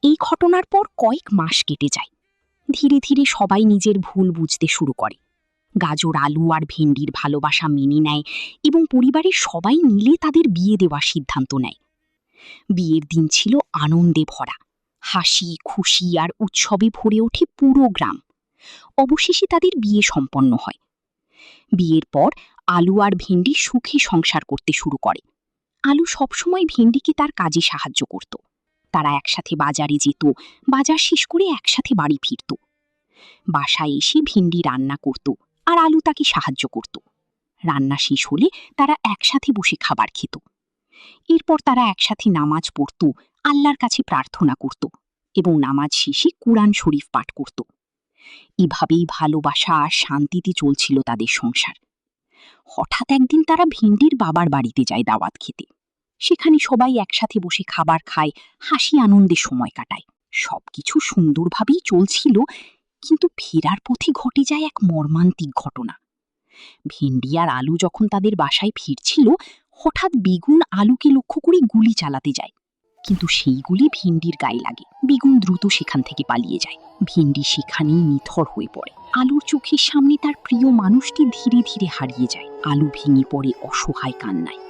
এই ঘটনার পর কয়েক মাস কেটে যায়। ধীরে ধীরে সবাই নিজের ভুল বুঝতে শুরু করে। গাজর, আলু আর ভেন্ডির ভালোবাসা মেনে নেয় এবং পরিবারের সবাই মিলে তাদের বিয়ে দেওয়ার সিদ্ধান্ত নেয়। বিয়ের দিন ছিল আনন্দে ভরা। হাসি, খুশি আর উৎসবে ভরে ওঠে পুরো গ্রাম। অবশেষে তাদের বিয়ে সম্পন্ন হয়। বিয়ের পর আলু আর ভেন্ডি সুখে সংসার করতে শুরু করে। আলু সবসময় ভেন্ডিকে তার কাজে সাহায্য করত। তারা একসাথে বাজারে যেত, বাজার শেষ করে একসাথে বাড়ি ফিরত। বাসায় এসে ভেন্ডি রান্না করত আর আলু তাকে সাহায্য করত। রান্না শেষ হলে তারা একসাথে বসে খাবার খেত। এরপর তারা একসাথে নামাজ পড়ত, আল্লাহর কাছে প্রার্থনা করত এবং নামাজ শেষে কুরআন শরীফ পাঠ করত। এভাবেই ভালোবাসা আর শান্তিতে চলছিল তাদের সংসার। হঠাৎ একদিন তারা ভেন্ডির বাবার বাড়িতে যায় দাওয়াত খেতে। সেখানে সবাই একসাথে বসে খাবার খায়, হাসি আনন্দে সময় কাটায়। সবকিছু সুন্দরভাবেই চলছিল, কিন্তু ফেরার পথে ঘটে যায় এক মর্মান্তিক ঘটনা। ভেন্ডি আর আলু যখন তাদের বাসায় ফিরছিল, হঠাৎ বেগুন আলুকে লক্ষ্য করে গুলি চালাতে যায়। কিন্তু সেই গুলি ভেন্ডির গায়ে লাগে। বেগুন দ্রুত সেখান থেকে পালিয়ে যায়। ভেন্ডি সেখানেই নিথর হয়ে পড়ে। আলুর চোখের সামনে তার প্রিয় মানুষটি ধীরে ধীরে হারিয়ে যায়। আলু ভেঙে পড়ে অসহায় কান্নায়।